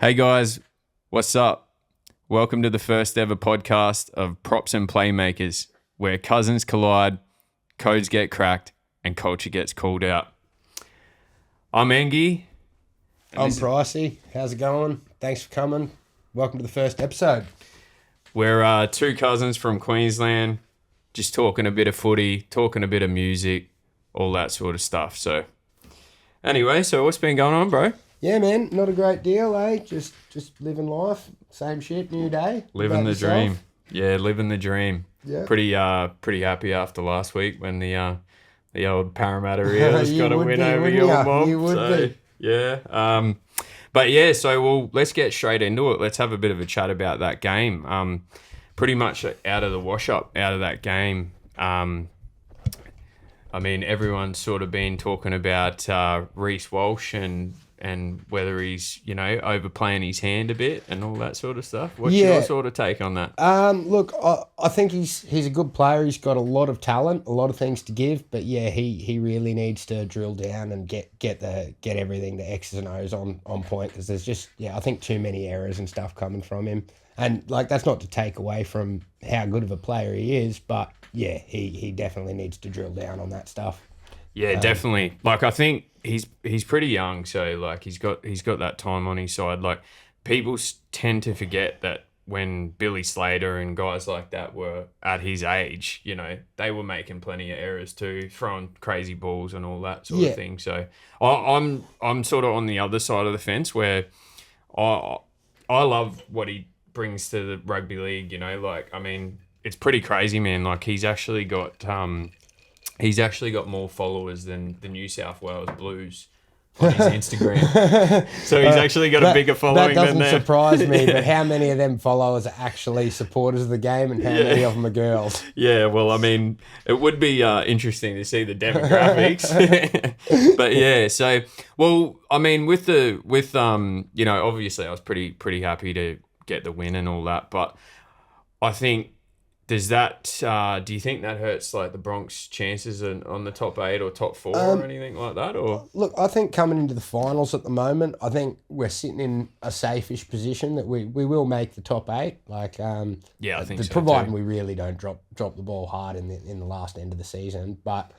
Hey guys, what's up? Welcome to the first ever podcast of Props and Playmakers, where cousins collide, codes get cracked, and culture gets called out. I'm Enggy. I'm Pricey. How's it going? Thanks for coming. Welcome to the first episode. We're two cousins from Queensland, just talking a bit of footy, talking a bit of music, all that sort of stuff. So, anyway, what's been going on, bro? Yeah, man, not a great deal, eh? Just living life, same shit, new day. Living the dream. Yeah, living the dream. Yeah. Pretty happy after last week when the old Parramatta Eels got a win over your mob. You would be. Yeah. But yeah, so let's get straight into it. Let's have a bit of a chat about that game. Pretty much out of the wash-up, out of that game. I mean, everyone's sort of been talking about Reece Walsh and whether he's, overplaying his hand a bit and all that sort of stuff. What's your sort of take on that? Look, I think he's a good player. He's got a lot of talent, a lot of things to give. But yeah, he really needs to drill down and get everything, the X's and O's on point, because there's just, I think too many errors and stuff coming from him. And that's not to take away from how good of a player he is, but yeah, he definitely needs to drill down on that stuff. Yeah, definitely. I think he's pretty young, so he's got that time on his side. People tend to forget that when Billy Slater and guys like that were at his age, they were making plenty of errors too, throwing crazy balls and all that sort of thing. So I'm sort of on the other side of the fence where I love what he brings to the rugby league. It's pretty crazy, man. He's actually got more followers than the New South Wales Blues on his Instagram. So he's actually got a bigger following than them. That doesn't surprise me, but how many of them followers are actually supporters of the game and how many of them are girls? Yeah, well, it would be interesting to see the demographics. But yeah, obviously I was pretty happy to get the win and all that, but I think do you think that hurts the Broncos' chances on the top 8 or top 4 or anything like that? Or look, I think coming into the finals at the moment, I think we're sitting in a safe-ish position that we will make the top 8. I think so, providing we really don't drop the ball hard in the last end of the season. But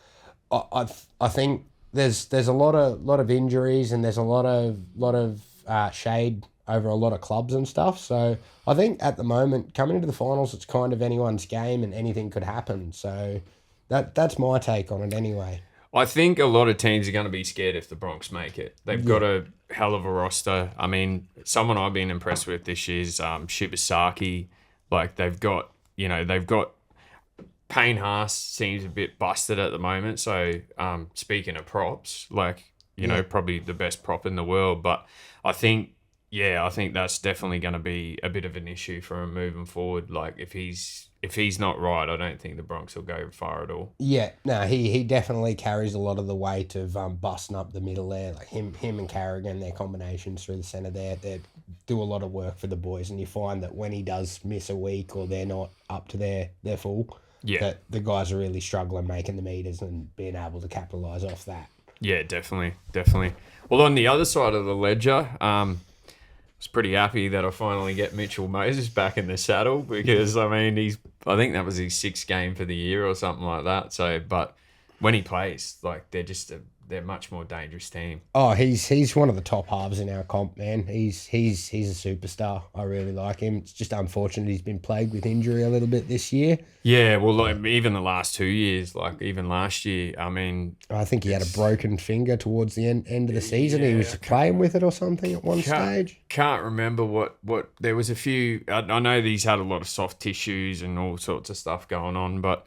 I think there's a lot of injuries and there's a lot of shade over a lot of clubs and stuff. So I think at the moment, coming into the finals, it's kind of anyone's game and anything could happen. So that's my take on it anyway. I think a lot of teams are going to be scared if the Broncos make it. They've got a hell of a roster. Someone I've been impressed with this year is Shibasaki. They've got Payne Haas seems a bit busted at the moment. So speaking of props, probably the best prop in the world. But I think that's definitely going to be a bit of an issue for him moving forward. If he's not right, I don't think the Broncos will go far at all. Yeah, no, he definitely carries a lot of the weight of busting up the middle there. Him and Carrigan, their combinations through the centre there, they do a lot of work for the boys. And you find that when he does miss a week or they're not up to their full, that the guys are really struggling making the meters and being able to capitalise off that. Yeah, definitely. Well, on the other side of the ledger, I was pretty happy that I finally get Mitchell Moses back in the saddle because, I think that was his 6th game for the year or something like that. So, but when he plays, they're much more dangerous team. Oh, he's one of the top halves in our comp, man. He's a superstar. I really like him. It's just unfortunate he's been plagued with injury a little bit this year. Yeah, well, even the last 2 years, even last year, I think he had a broken finger towards the end of the season. He was playing with it or something at one stage. Can't remember what there was a few. I know he's had a lot of soft tissues and all sorts of stuff going on, but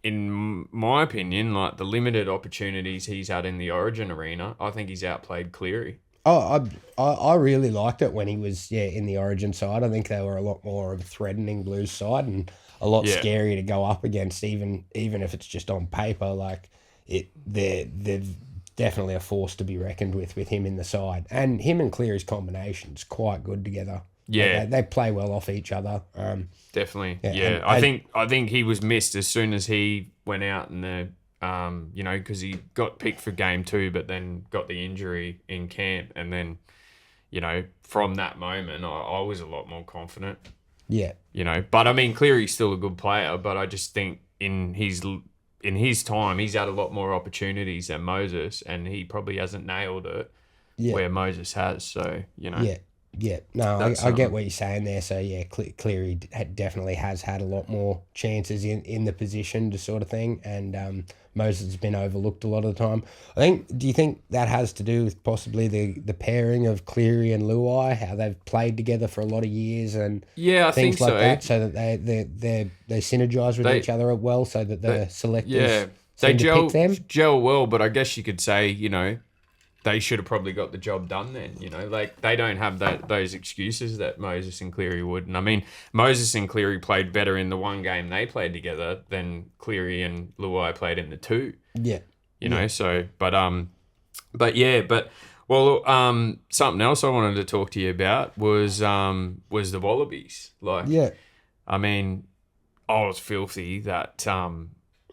in my opinion, the limited opportunities he's had in the Origin arena, I think he's outplayed Cleary. Oh, I really liked it when he was in the Origin side. I think they were a lot more of a threatening Blues side and a lot scarier to go up against, even if it's just on paper. They're definitely a force to be reckoned with him in the side, and him and Cleary's combination's quite good together. Yeah, they play well off each other. Definitely. Yeah, I think he was missed as soon as he went out in the you know, because he got picked for game 2, but then got the injury in camp. And then, you know, from that moment, I was a lot more confident. Yeah. You know, but I mean, Cleary's still a good player, but I just think in his time, he's had a lot more opportunities than Moses, and he probably hasn't nailed it where Moses has. So, you know. Yeah. No, I get what you're saying there. So, yeah, Cleary definitely has had a lot more chances in the position to sort of thing, and Moses has been overlooked a lot of the time. Do you think that has to do with possibly the pairing of Cleary and Luai, how they've played together for a lot of years and I things think like so. that, so that they synergise with each other well, so that the selectors they pick them? gel well, but I guess you could say, you know, they should have probably got the job done then, you know. Like, they don't have those excuses that Moses and Cleary would. And I mean, Moses and Cleary played better in the one game they played together than Cleary and Luai played in the 2. Yeah. You know, so, something else I wanted to talk to you about was the Wallabies. Like, I mean, I was filthy that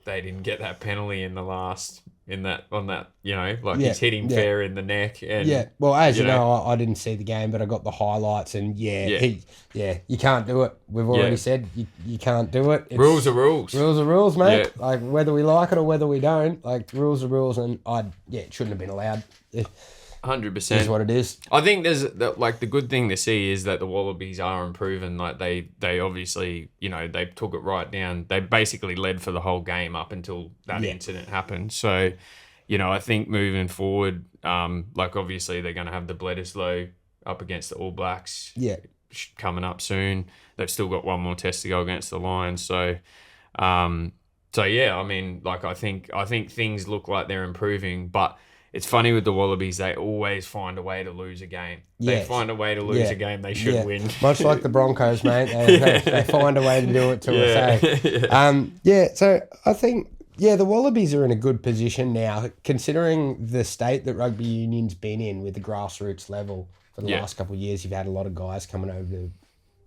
they didn't get that penalty in the last... on that, you know, like he's hitting fair in the neck. And, well, as you know, I didn't see the game, but I got the highlights, and you can't do it. We've already said you can't do it. Rules are rules. Rules are rules, mate. Yeah. Like, whether we like it or whether we don't, like, rules are rules, and it shouldn't have been allowed. 100%. Is what it is. I think the good thing to see is that the Wallabies are improving. Like, they obviously, you know, they took it right down. They basically led for the whole game up until that incident happened. So, you know, I think moving forward, like, obviously they're going to have the Bledisloe up against the All Blacks coming up soon. They've still got one more test to go against the Lions. So, I mean, like, I think things look like they're improving, but it's funny with the Wallabies, they always find a way to lose a game. They find a way to lose a game they should win. Much like the Broncos, mate. They find a way to do it to us. So I think, the Wallabies are in a good position now, considering the state that rugby union's been in with the grassroots level for the last couple of years. You've had a lot of guys coming over to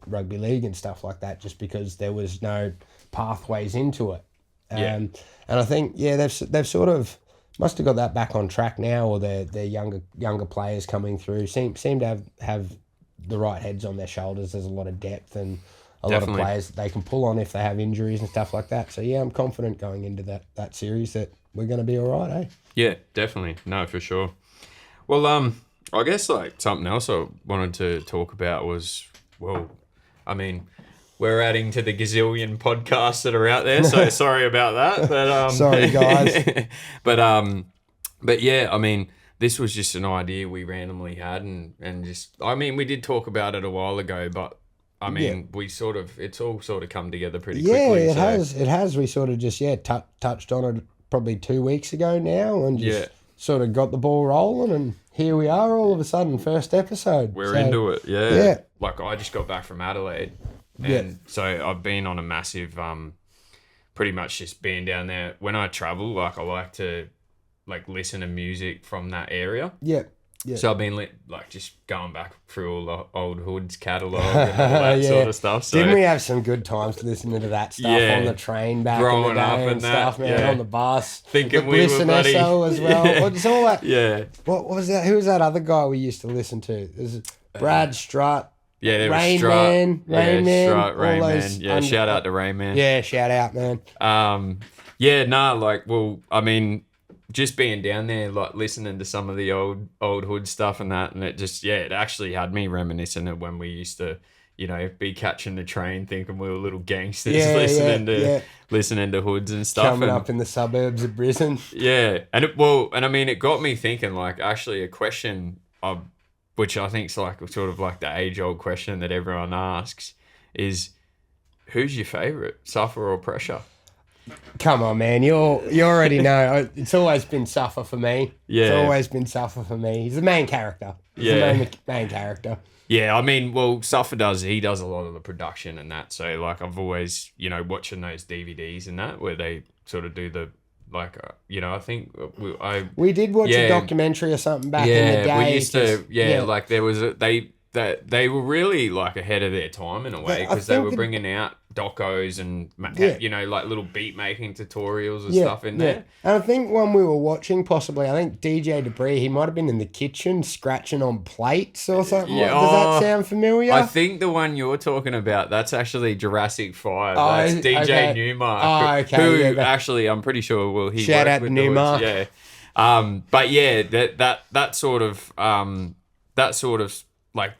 rugby league and stuff like that just because there was no pathways into it. And I think, they've sort of... must have got that back on track now, or their younger players coming through seem to have the right heads on their shoulders. There's a lot of depth and a lot of players that they can pull on if they have injuries and stuff like that. So, I'm confident going into that series that we're going to be all right, eh? Yeah, definitely. No, for sure. Well, I guess, like, something else I wanted to talk about was, we're adding to the gazillion podcasts that are out there, so sorry about that. But sorry, guys. but yeah, I mean, this was just an idea we randomly had, and just, I mean, we did talk about it a while ago, but I mean, it's all sort of come together pretty quickly. Yeah, it has. We sort of just touched on it probably 2 weeks ago now, and just sort of got the ball rolling, and here we are all of a sudden, first episode. We're into it. Yeah. Like, I just got back from Adelaide. And so I've been on a massive, pretty much just being down there. When I travel, like, I like to, like, listen to music from that area. Yeah. So I've been, just going back through all the old Hoods catalogue and all that sort of stuff. So, didn't we have some good times listening to that stuff on the train back growing in the day up and stuff, that, man, on the bus. Thinking we were bloody... as well. What's all that? Yeah. What was that? Who was that other guy we used to listen to? There's Brad Strutt. Yeah, there was Rain Strutt. Man. Strutt, Rain Man. Yeah, shout out to Rain Man. Yeah, shout out, man. Just being down there, like, listening to some of the old Hood stuff and that, and it just, it actually had me reminiscent of when we used to, you know, be catching the train thinking we were little gangsters listening to Hoods and stuff. Coming up in the suburbs of Brisbane. Yeah, it got me thinking, like, actually a question of... which I think is like sort of like the age-old question that everyone asks is, who's your favourite, Suffer or Pressure? Come on, man. You already know. It's always been Suffer for me. Yeah. It's always been Suffer for me. He's the main character. The main character. Yeah, I mean, well, Suffer does a lot of the production and that. So, like, I've always, you know, watching those DVDs and that where they sort of do the... like, you know, I think we did watch a documentary or something back in the day. We used to, like, there was that they were really like ahead of their time in a way, because they were bringing out docos and you know, like little beat making tutorials and stuff in there. And I think when we were watching, possibly, I think DJ Debris, he might have been in the kitchen scratching on plates or something. Yeah. Does that sound familiar? I think the one you're talking about, that's actually Jurassic 5. That's DJ Newmark. Who actually, I'm pretty sure, he shout out to Newmark. Yeah. But yeah, that sort of like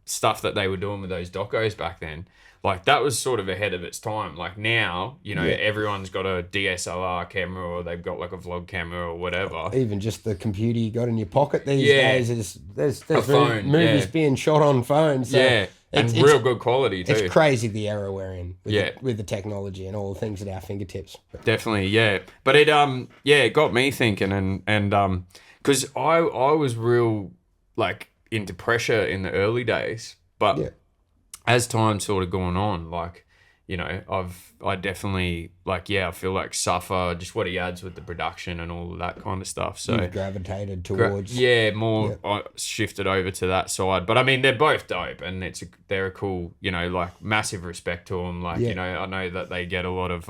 stuff that they were doing with those docos back then, like that was sort of ahead of its time. Like now, you know, everyone's got a DSLR camera, or they've got like a vlog camera or whatever. Even just the computer you got in your pocket these days is there's phone, movies being shot on phones. So and real good quality too. It's crazy the era we're in with the technology and all the things at our fingertips. Definitely, yeah. But it it got me thinking, and because I was real like into pressure in the early days, but as time sort of gone on, like, you know, I definitely like, I feel like suffer just what he adds with the production and all of that kind of stuff. So you've gravitated towards more shifted over to that side. But I mean, they're both dope, and they're a cool, you know, like massive respect to them. Like, you know, I know that they get a lot of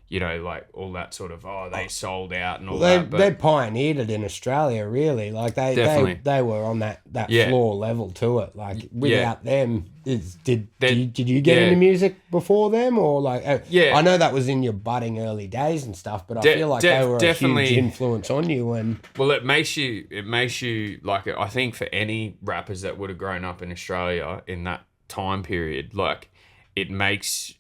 you know, like all that sort of, they sold out and all that. But they pioneered it in Australia, really. Like they were on that floor level to it. Like without them, did you get into music before them, or like? I know that was in your budding early days and stuff, but I feel like they were definitely a huge influence on you. And well, it makes you like, I think for any rappers that would have grown up in Australia in that time period, like, it makes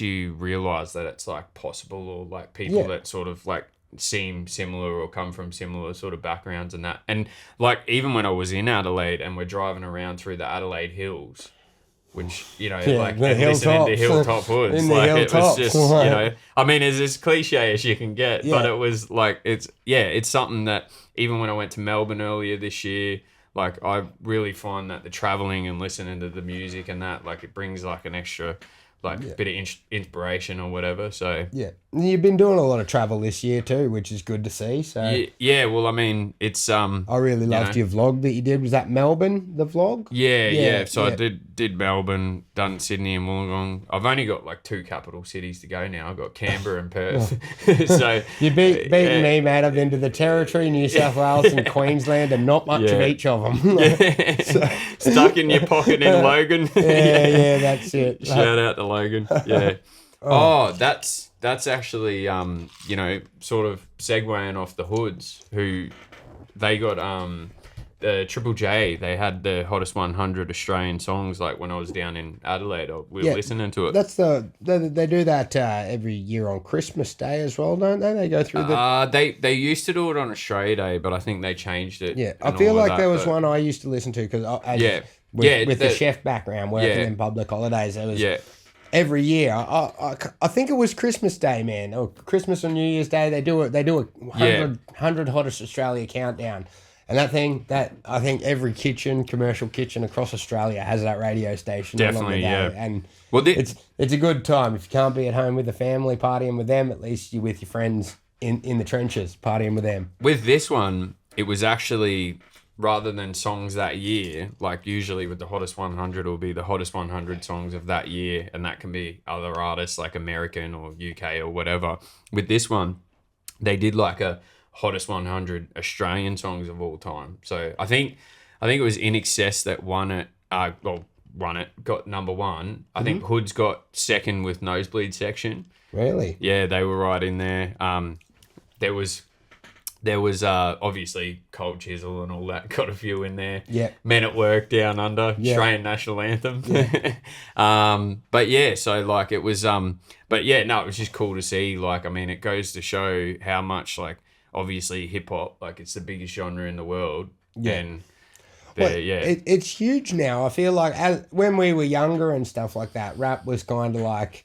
you realize that it's like possible, or like people that sort of like seem similar or come from similar sort of backgrounds and that. And like, even when I was in Adelaide and we're driving around through the Adelaide Hills, which, you know, like, and listening to Hilltop Hoods, like it was just, you know, I mean, it's as cliche as you can get, but it was like, it's something that even when I went to Melbourne earlier this year, like, I really find that the traveling and listening to the music and that, like, it brings like an extra, like, bit of inspiration or whatever. So you've been doing a lot of travel this year too, which is good to see. So well, I mean, it's I really loved your vlog that you did. Was that Melbourne, the vlog? So I did Melbourne, done Sydney and Wollongong. I've only got like 2 capital cities to go now. I've got Canberra and Perth. So you beaten me, mate. I've been to the Territory, New South Wales and Queensland, and not much of each of them. Stuck in your pocket in Logan. That's it. Shout out to Logan. That's actually you know, sort of segueing off the Hoods, who they got the Triple J. They had the hottest 100 Australian songs, like when I was down in Adelaide. We were listening to it. That's they do that every year on Christmas Day as well, don't they? They go through the. They used to do it on Australia Day, but I think they changed it. Yeah, I feel like there was one I used to listen to because with the chef background working in public holidays, there was every year. I think it was Christmas Day, man, or Christmas or New Year's Day. They do a 100 hottest Australia countdown. And I think every commercial kitchen across Australia has that radio station. Definitely, And it's a good time. If you can't be at home with the family partying with them, at least you're with your friends in the trenches partying with them. With this one, it was actually, rather than songs that year, like usually with the hottest 100 will be the hottest 100 songs of that year, and that can be other artists like American or UK or whatever. With this one, they did like a hottest 100 Australian songs of all time. So I think it was In Excess that won it, got number 1. I think Hoods got second with Nosebleed Section. Really? Yeah, they were right in there. There was obviously Cold Chisel and all that, got a few in there. Yeah. Men at Work, Down Under, Australian National Anthem. Yeah. But yeah, so like it was, it was just cool to see. Like, I mean, it goes to show how much, like, obviously hip hop, like, it's the biggest genre in the world. Yeah. And it's huge now. I feel like when we were younger and stuff like that, rap was kind of like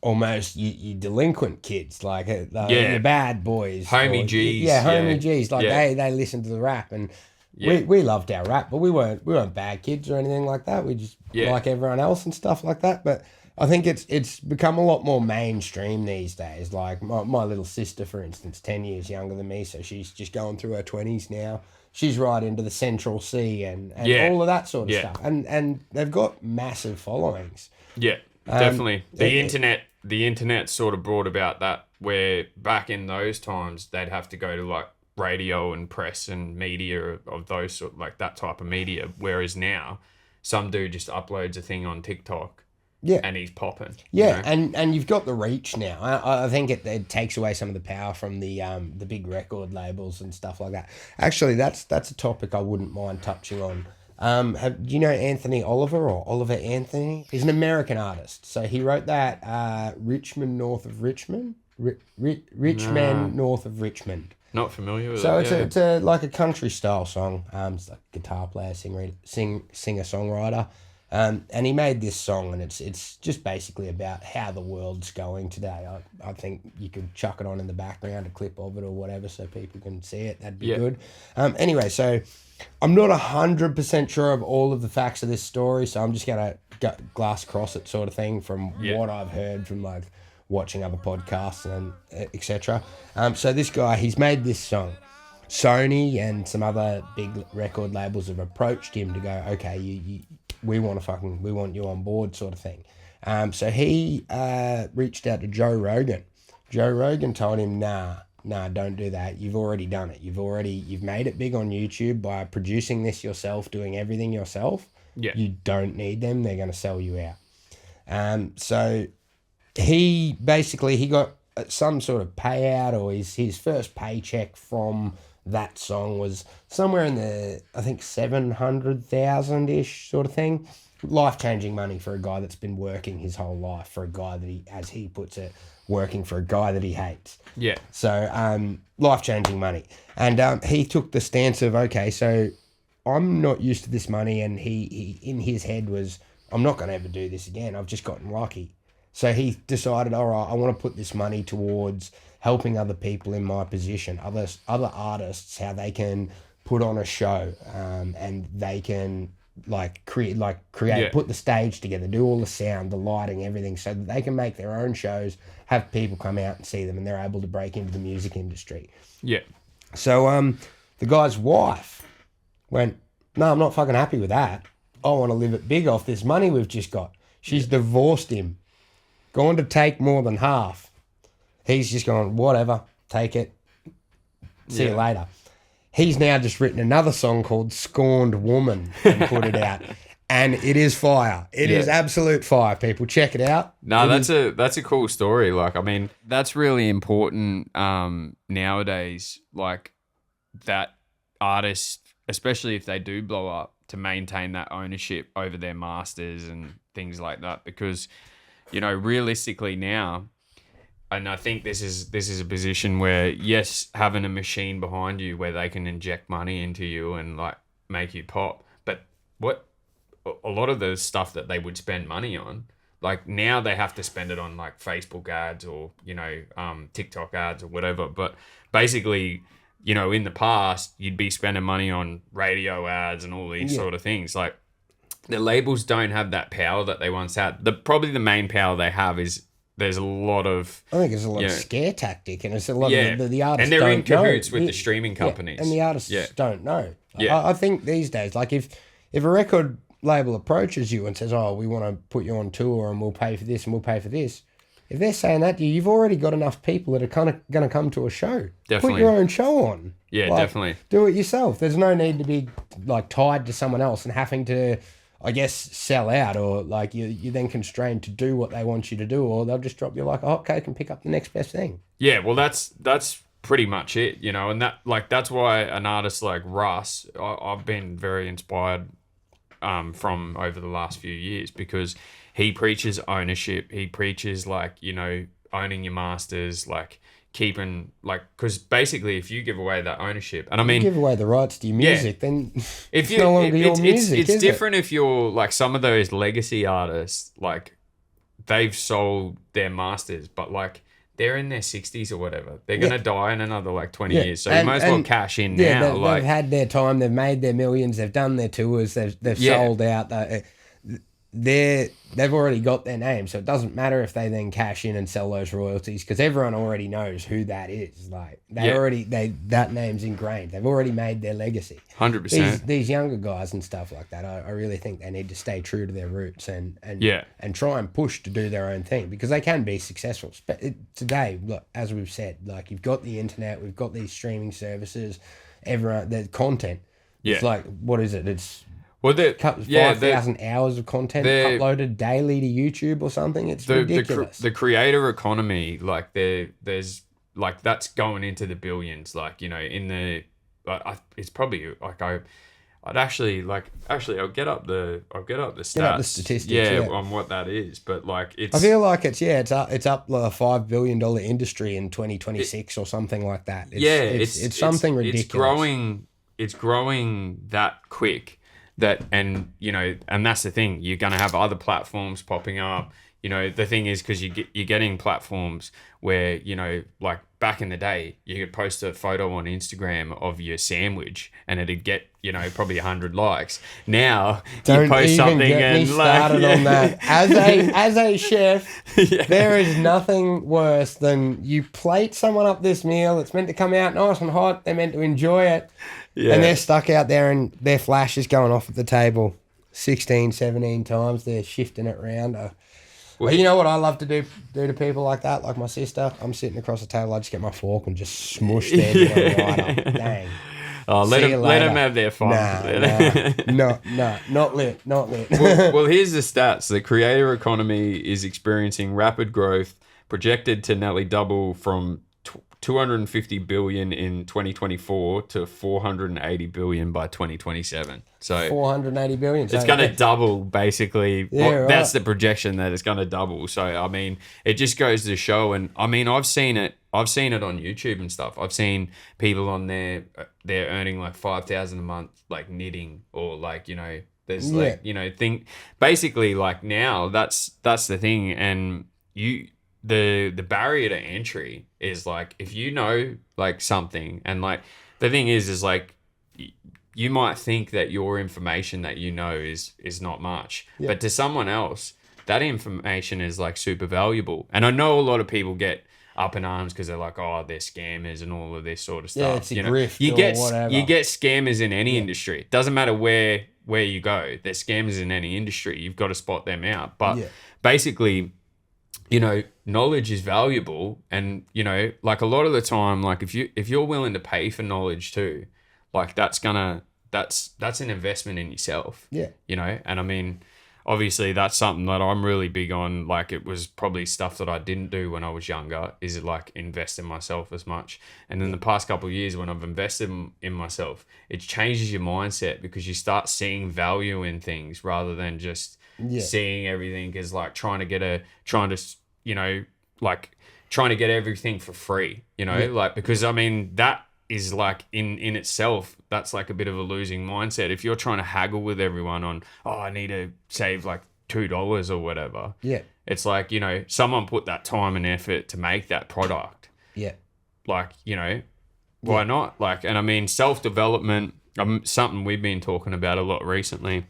almost you delinquent kids, like your bad boys, homie G's. Homie G's. Like they listened to the rap, and we loved our rap, but we weren't bad kids or anything like that. We just like everyone else and stuff like that. But I think it's become a lot more mainstream these days. Like my little sister, for instance, 10 years younger than me, so she's just going through her 20s now. she's right into the Central Sea and all of that sort of stuff. And they've got massive followings. Yeah, definitely. The internet sort of brought about that, where back in those times they'd have to go to like radio and press and media of those sort, like that type of media, whereas now some dude just uploads a thing on TikTok. Yeah, and he's popping. Yeah, you know? and you've got the reach now. I think it takes away some of the power from the big record labels and stuff like that. Actually, that's a topic I wouldn't mind touching on. Do you know Anthony Oliver or Oliver Anthony? He's an American artist. So he wrote that Richmond north of Richmond, Richmond north of Richmond. Not familiar with it. So it's a like a country style song. It's like a guitar player, singer songwriter. And he made this song, and it's just basically about how the world's going today. I think you could chuck it on in the background, a clip of it or whatever, so people can see it. That'd be good. Anyway, so I'm not 100% sure of all of the facts of this story, so I'm just going to glass cross it sort of thing from what I've heard from like watching other podcasts and etc. So this guy, he's made this song. Sony and some other big record labels have approached him to go, okay, we want you on board sort of thing. So he reached out to Joe Rogan. Joe Rogan told him, nah, don't do that. You've already done it. You've made it big on YouTube by producing this yourself, doing everything yourself. Yeah. You don't need them. They're going to sell you out. So he got some sort of payout, or his first paycheck from that song was somewhere in the, I think, 700,000-ish sort of thing. Life-changing money for a guy that's been working his whole life, for a guy that as he puts it, working for a guy that he hates. Yeah. So life-changing money. And he took the stance of, okay, so I'm not used to this money, and he in his head was, I'm not going to ever do this again. I've just gotten lucky. So he decided, all right, I want to put this money towards helping other people in my position, other artists, how they can put on a show, and they can create, put the stage together, do all the sound, the lighting, everything, so that they can make their own shows, have people come out and see them, and they're able to break into the music industry. Yeah. So the guy's wife went, no, I'm not fucking happy with that. I want to live it big off this money we've just got. She's divorced him, gone to take more than half. He's just gone, whatever, take it, see you later. He's now just written another song called Scorned Woman and put it out. And it is fire. It is absolute fire, people. Check it out. No, that's a cool story. Like, I mean, that's really important nowadays, like that artists, especially if they do blow up, to maintain that ownership over their masters and things like that. Because, you know, realistically now, and I think this is a position where, yes, having a machine behind you where they can inject money into you and like make you pop, but what a lot of the stuff that they would spend money on, like now they have to spend it on like Facebook ads or, you know, TikTok ads or whatever. But basically, you know, in the past, you'd be spending money on radio ads and all these sort of things. Like the labels don't have that power that they once had. Probably the main power they have is, there's a lot of... I think it's a lot of scare tactic, and it's a lot of the artists and they're in don't cahoots know. with the streaming companies. And the artists don't know. Yeah. I think these days, like if a record label approaches you and says, oh, we want to put you on tour and we'll pay for this and we'll pay for this, if they're saying that to you, you've already got enough people that are kind of going to come to a show. Definitely. Put your own show on. Yeah, definitely. Do it yourself. There's no need to be like tied to someone else and having to... I guess sell out, or like you're then constrained to do what they want you to do, or they'll just drop you like a hotcake and pick up the next best thing. Yeah, well, that's pretty much it, you know, and that's why an artist like Russ, I've been very inspired from over the last few years, because he preaches ownership. He preaches like, you know, owning your masters, like keeping like, because basically if you give away that ownership, and I mean, you give away the rights to your music, then if it's no longer your music. It's different if you're like some of those legacy artists, like they've sold their masters, but like they're in their 60s or whatever. They're gonna die in another like 20 years, so you might as well cash in now. They've had their time, they've made their millions, they've done their tours, they've sold out. they've already got their name, so it doesn't matter if they then cash in and sell those royalties because everyone already knows who that is. Like that name's ingrained. They've already made their legacy. 100%. These younger guys and stuff like that, I really think they need to stay true to their roots and try and push to do their own thing because they can be successful. Today, look, as we've said, like you've got the internet, we've got these streaming services, everyone, the content. Yeah. It's like, what is it? It's 5,000 hours of content uploaded daily to YouTube or something. It's ridiculous. The creator economy, like there's like that's going into the billions. Like in the, it's probably like I'll get up the stats. Get up the statistics. On what that is, but like it's. I feel like it's up like a $5 billion industry in 2026 or something like that. It's something ridiculous. It's growing that quick. And that's the thing. You're going to have other platforms popping up. The thing is because you're getting platforms where, like back in the day, you could post a photo on Instagram of your sandwich and it'd get, probably 100 likes. Now you post something and started on that. As a chef, there is nothing worse than you plate someone up this meal. It's meant to come out nice and hot. They're meant to enjoy it. Yeah. And they're stuck out there and their flash is going off at the table 16, 17 times. They're shifting it around. Well, you know what I love to do to people like that? Like my sister, I'm sitting across the table. I just get my fork and just smush their bit right up. Dang. Oh, let them have their fun. Not lit. well, here's the stats. The creator economy is experiencing rapid growth, projected to nearly double from 250 billion in 2024 to 480 billion by 2027. So 480 billion. It's going to double basically. That's the projection that it's going to double. So I mean, it just goes to show. And I mean, I've seen it on YouTube and stuff. I've seen people on there, they're earning like 5,000 a month, like knitting or like, there's like, think basically like now that's the thing. And the barrier to entry is like if like something and like the thing is like you might think that your information that is not much, but to someone else that information is like super valuable. And I know a lot of people get up in arms because they're like, oh, they're scammers and all of this sort of stuff. Yeah, it's a grift you whatever. Get scammers in any industry. It doesn't matter where you go. There's scammers in any industry. You've got to spot them out. But basically, knowledge is valuable, and like a lot of the time, like if you're willing to pay for knowledge too, like that's an investment in yourself. Yeah. And I mean, obviously that's something that I'm really big on. Like it was probably stuff that I didn't do when I was younger, is like invest in myself as much. And in the past couple of years when I've invested in myself, it changes your mindset because you start seeing value in things rather than just seeing everything as like trying to get everything for free, like, because I mean, that is like in itself, that's like a bit of a losing mindset. If you're trying to haggle with everyone on, I need to save like $2 or whatever. Yeah. It's like, someone put that time and effort to make that product. Yeah. Like, why not? Like, and I mean, self-development, something we've been talking about a lot recently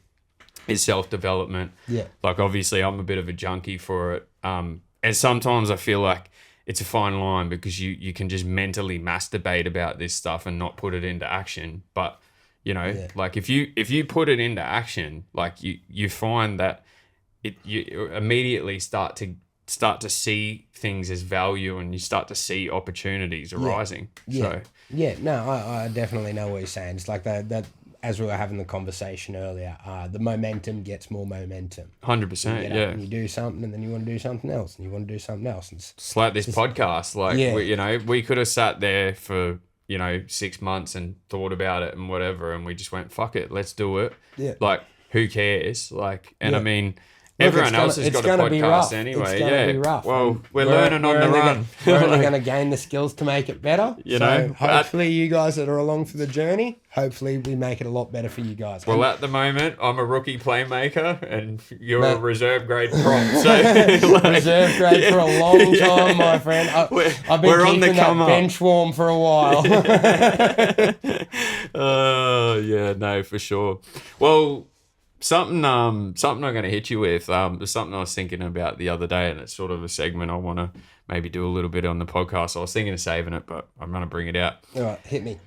is self-development. Yeah. Like, obviously, I'm a bit of a junkie for it. And sometimes I feel like it's a fine line because you can just mentally masturbate about this stuff and not put it into action. But, like if you put it into action, like you find that you immediately start to see things as value and you start to see opportunities arising. Yeah. No, I definitely know what you're saying. It's like that as we were having the conversation earlier, the momentum gets more momentum. 100%, you and you do something, and then you want to do something else, and you want to do something else. And it's like this podcast. Like, we could have sat there for, 6 months and thought about it and whatever, and we just went, fuck it, let's do it. Yeah. Like, who cares? Like, and I mean... Everyone else has got a podcast anyway. It's going to be rough. Well, we're learning on the run. We're only going to gain the skills to make it better. Hopefully you guys that are along for the journey, hopefully we make it a lot better for you guys. Well, at the moment, I'm a rookie playmaker and you're a reserve grade prop. So, reserve grade for a long time, my friend. I've been keeping that bench warm for a while. Oh, yeah, no, for sure. Well... something I'm going to hit you with. There's something I was thinking about the other day, and it's sort of a segment I want to maybe do a little bit on the podcast. I was thinking of saving it, but I'm going to bring it out. All right, hit me.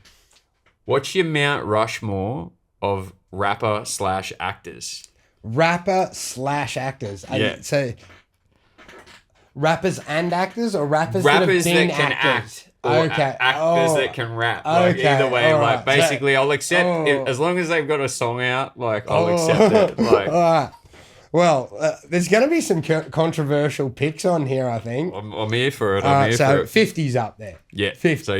What's your Mount Rushmore of rapper/actors? Rapper/actors. Yeah. So rappers and actors, or rappers that can actors? Act. Or okay. actors that can rap. Like, okay. either way, all like right. basically, I'll accept it, as long as they've got a song out. Like, I'll accept it. Like, all right. Well, there's going to be some controversial picks on here, I think. I'm here for it. I'm here for it. 50's up there. Yeah. 50. So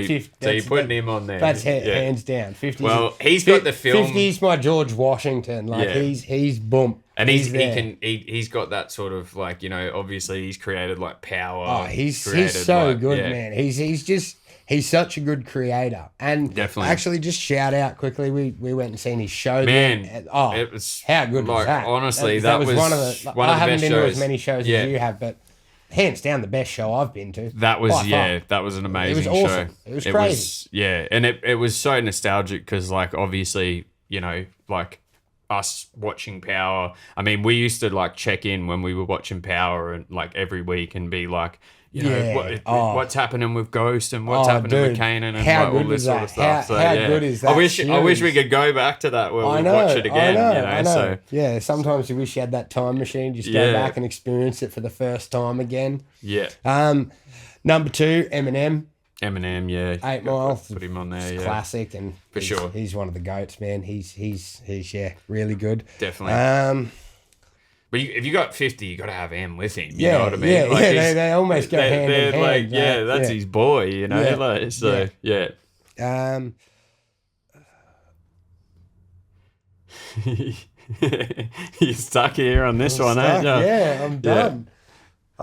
you're putting him on there. That's hands down. 50's. Well, he's got the film. 50's my George Washington. Like, he's boom. And he's got that sort of, like, you know, obviously he's created like power. Oh, he's so like, good, man. He's such a good creator. And definitely, actually, just shout out quickly. We went and seen his show. Man, it was how good was that? Honestly, that was one of the best shows. I haven't been to as many shows as you have, but hands down the best show I've been to. That was that was an amazing show. It was awesome. It was crazy. And it was so nostalgic because, like, obviously, you know, like us watching Power. I mean, we used to like check in when we were watching Power and like every week and be like, you know, what's happening with Ghost and what's happening with Kanan and like, all this sort of stuff. How good is that? I wish we could go back to that where we watch it again. I know. So yeah, sometimes you wish you had that time machine, just go back and experience it for the first time again. Yeah. Number 2, Eminem. Eminem, yeah. 8 Mile. Put him on there, Classic, and for sure. He's one of the goats, man. He's really good. Definitely. But if you got 50, you got to have M with him. You know what I mean? Yeah, like they almost go hand in hand. Like, that's his boy, you know? Yeah. Like, so, yeah. You're stuck here on this one, aren't you? Yeah, I'm done. Yeah.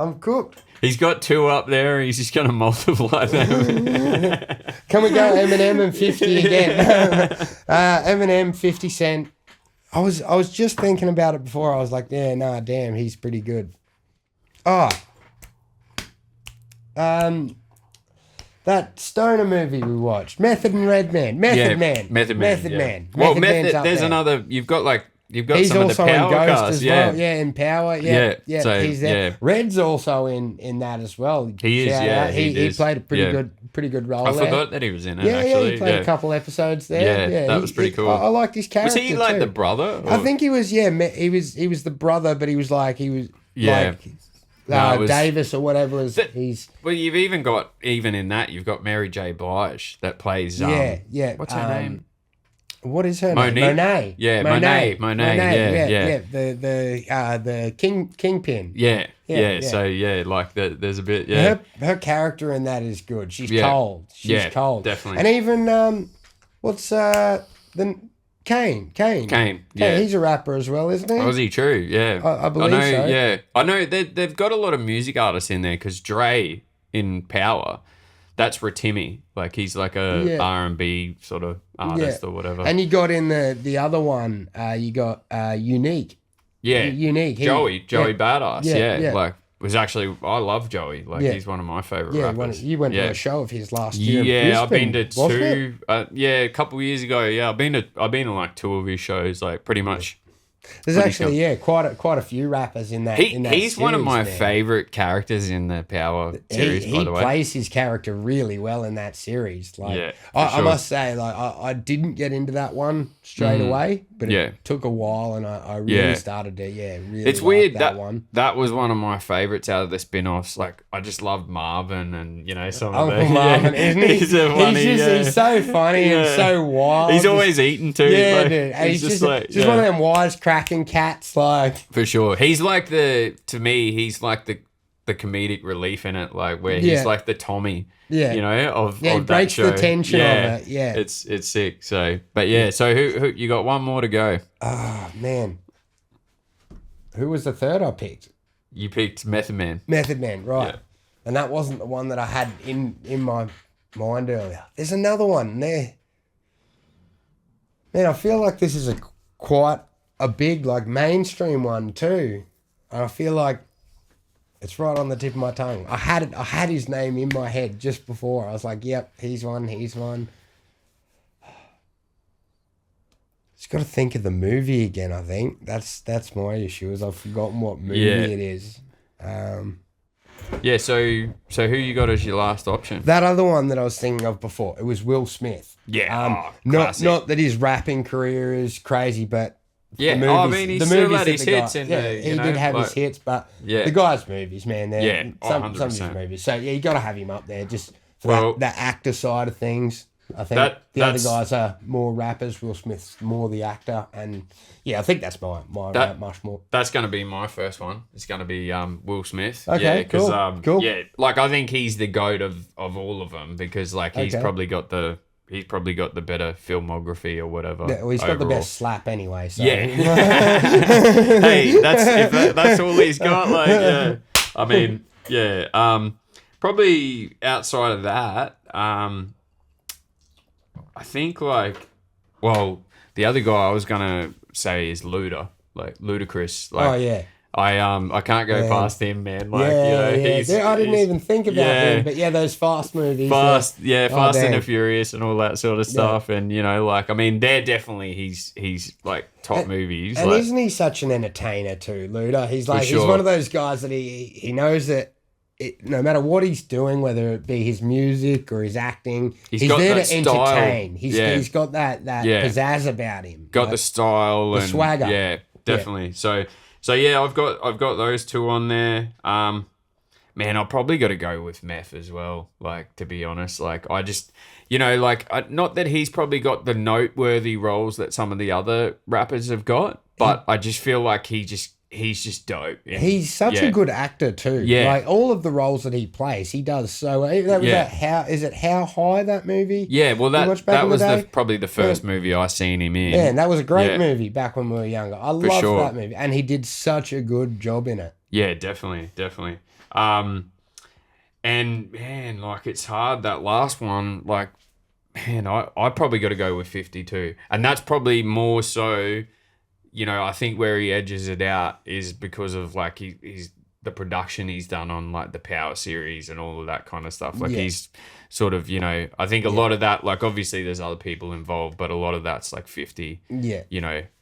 I'm cooked. He's got 2 up there. He's just going to multiply them. Can we go Eminem and 50 again? Eminem, 50 Cent. I was just thinking about it before. I was like, damn, he's pretty good. That Stoner movie we watched, Method and Redman. Method Man. Well, there's another. You've got he's some also of the Power in Ghost cast, as well. Yeah, in Power. Yeah. So, he's there. Red's also in that as well. He is. Yeah, he played a pretty good role. I forgot that he was in it. Yeah, actually. he played a couple episodes there. Yeah, that was pretty cool. I liked his character. Was he like too. the brother? Or? I think he was. Yeah, he was the brother, but he was like Davis or whatever. Well, you've even got in that you've got Mary J. Blige that plays. What's her name? What is her name? Monet. Yeah, Monet. Yeah. The Kingpin. Yeah. So like there's a bit. Yeah. Her character in that is good. She's cold. She's cold. Definitely. And even what's the Kane. Yeah. He's a rapper as well, isn't he? Oh, is he? True. Yeah. I believe so. Yeah. I know they've got a lot of music artists in there because Dre in Power. That's Ratimi. Like he's like a R&B sort of artist or whatever. And you got in the other one, you got Unique. Yeah. Unique. Joey Badass. Yeah. Like was actually I love Joey. Like he's one of my favorite rappers. You went to a show of his last year. Yeah, I've been to 2. A couple of years ago. Yeah, I've been to like 2 of his shows. Like pretty much. There's actually quite a few rappers in that. He's series, one of my favorite characters in the Power series. He by the way, plays his character really well in that series. Like I must say, like I didn't get into that one straight away, but it took a while, and I really started to really. It's weird that one. That was one of my favorites out of the spin-offs. Like I just loved Marvin, and some of Uncle Marvin, isn't he? He's so funny and so wild. He's always eating too. Yeah, like, dude. He's just one of them wisecracking cats, like for sure. He's like the comedic relief in it, like where he's like the Tommy, of that breaks show. The tension of it. Yeah, it's sick. So, but so who you got? One more to go. Oh man, who was the third I picked? You picked Method Man. Method Man, right? Yeah. And that wasn't the one that I had in my mind earlier. There's another one there. Man, I feel like this is quite a big, like, mainstream one too. And I feel like it's right on the tip of my tongue. I had his name in my head just before. I was like, yep, he's one. Just got to think of the movie again. I think that's my issue is I've forgotten what movie it is. Yeah. So who you got as your last option? That other one that I was thinking of before. It was Will Smith. Yeah. Not that his rapping career is crazy, but yeah. The movies, I mean, he still had his hits in there. He did have his hits, but the guy's movies, man. Some of his movies. So yeah, you got to have him up there just for that actor side of things. I think the other guys are more rappers. Will Smith's more the actor, and I think that's my much more. That's going to be my first one. It's going to be Will Smith. Okay, because cool. Yeah, like I think he's the GOAT of all of them because like he's probably got the better filmography or whatever. Yeah, well, he's got the best slap anyway. So. Yeah. Hey, that's all he's got. Like, yeah. I mean, yeah. Probably outside of that, I think the other guy I was gonna say is Ludacris. Like, oh yeah. I can't go past him, man. Like, I didn't even think about him, but those Fast movies. Fast and the Furious and all that sort of stuff. And, like, I mean, they're definitely he's like top movies. And like, isn't he such an entertainer too, Luda? He's like, he's one of those guys that he knows that no matter what he's doing, whether it be his music or his acting, he's there to entertain. He's got that pizzazz about him. Got the style the and swagger. Yeah, definitely. Yeah. So yeah, I've got those two on there. Man, I've probably got to go with Meth as well. Like, to be honest, like I just, not that he's probably got the noteworthy roles that some of the other rappers have got, but I just feel like he's just dope. Yeah. He's such a good actor too. Yeah. Like all of the roles that he plays, he does so well. How High, that movie? Yeah, well that was probably the first movie I seen him in. Yeah, and that was a great movie back when we were younger. I loved that movie. And he did such a good job in it. Yeah, definitely. And man, like it's hard, that last one, like, man, I probably got to go with 52. And that's probably more so, I think where he edges it out is because of like he's the production he's done on like the Power series and all of that kind of stuff. Like he's sort of, I think a lot of that, like obviously there's other people involved, but a lot of that's like 50. Yeah.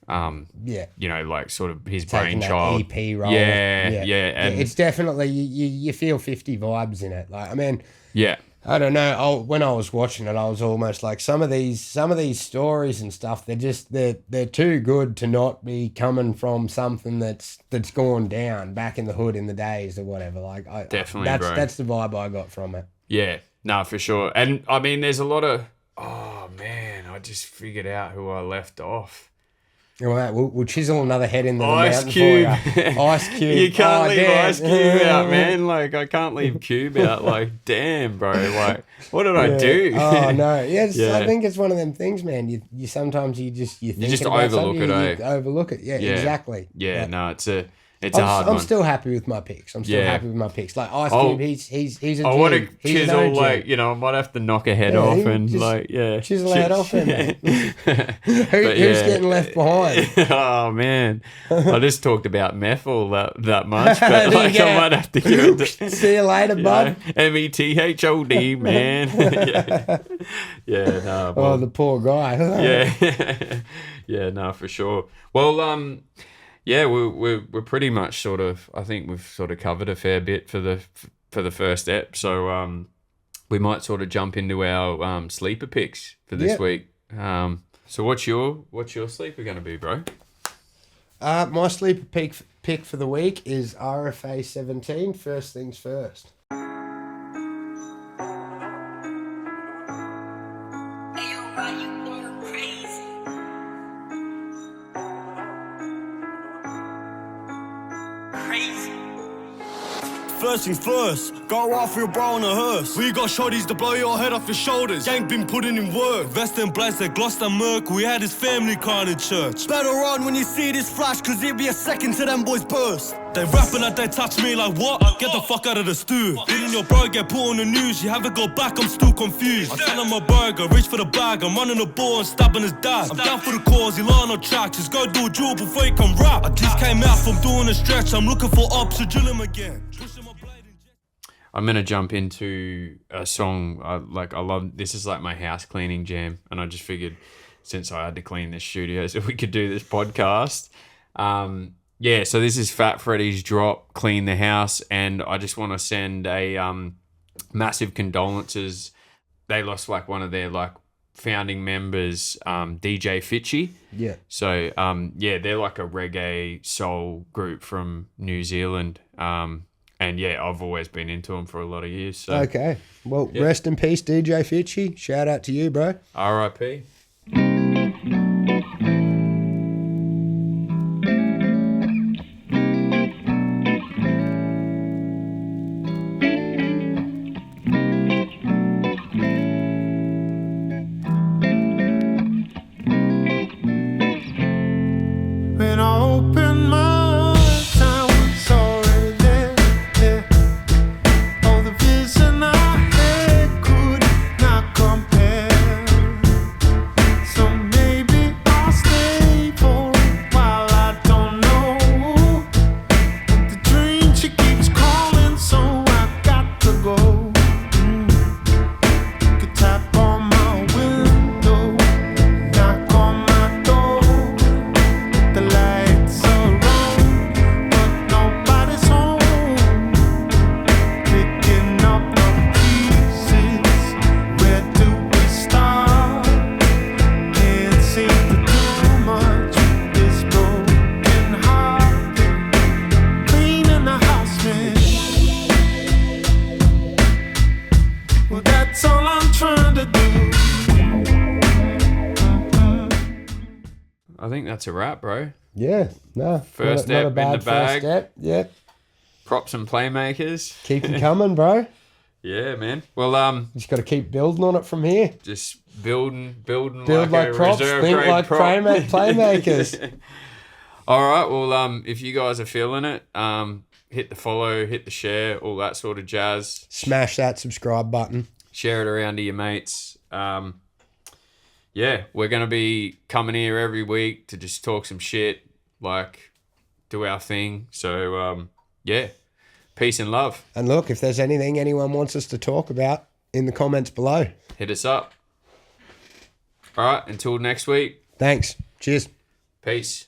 Like sort of his taking brainchild. EP role. Yeah. And it's definitely you feel 50 vibes in it. Like, I mean, yeah. I don't know. When I was watching it, I was almost like some of these stories and stuff. They're too good to not be coming from something that's gone down back in the hood in the days or whatever. Like, that's the vibe I got from it. Yeah, no, for sure. And I mean, there's a lot of. Oh man, I just figured out who I left off. All right, we'll chisel another head in the Ice mountain Cube. for you. Ice Cube. You can't leave Ice Cube out, man. Like, I can't leave Cube out. Like, damn, bro. Like, what did I do? Oh, no. Yeah, I think it's one of them things, man. You sometimes you just overlook it, you overlook it. Yeah, exactly. Yeah, no, it's a hard one. I'm still happy with my picks. Like Ice Cube, he's a G. I want to chisel, like, I might have to knock a head off and chisel a head off him, man. Who's getting left behind? Oh man, I just talked about meth all that much, but like I might have to give it. See you later, bud. METHOD, man. No. Well, oh, the poor guy. Yeah, no, for sure. Well, yeah, we're pretty much sort of. I think we've sort of covered a fair bit for the first ep. So we might sort of jump into our sleeper picks for this week. So what's your sleeper going to be, bro? My sleeper pick for the week is RFA 17. First things first. First things first, go off your bro on a hearse. We got shorties to blow your head off your shoulders. Gang been putting in work. Vest and blazer, Gloucester Merc. We had his family card in church. Better run when you see this flash, cause it'll be a second to them boys burst. They rapping like they touch me like what? Get the fuck out of the stew. Didn't your bro get put on the news? You haven't got back, I'm still confused. I sell him a burger, reach for the bag. I'm running the ball and stabbing his dad. I'm down for the cause, he learn on track. Just go do a drill before you can rap. I just came out from doing a stretch. I'm looking for ops to drill him again. I'm gonna jump into a song I love. This is like my house cleaning jam, and I just figured since I had to clean this studio so we could do this podcast. So this is Fat Freddy's drop, Clean the House, and I just want to send a massive condolences. They lost like one of their like founding members, DJ Fitchie. Yeah. So they're like a reggae soul group from New Zealand. And yeah, I've always been into them for a lot of years. So. Okay. Well, rest in peace, DJ Fitchie. Shout out to you, bro. R.I.P. That's a wrap, bro. Yeah, no. First step in the bag. Step. Yeah. Props and playmakers. Keep them coming, bro. Yeah, man. Well, just got to keep building on it from here. Just building Build like a props, reserve think grade like prop. playmakers. All right. Well, if you guys are feeling it, hit the follow, hit the share, all that sort of jazz. Smash that subscribe button. Share it around to your mates. We're going to be coming here every week to just talk some shit, like do our thing. So, peace and love. And look, if there's anything anyone wants us to talk about, in the comments below, hit us up. All right, until next week. Thanks. Cheers. Peace.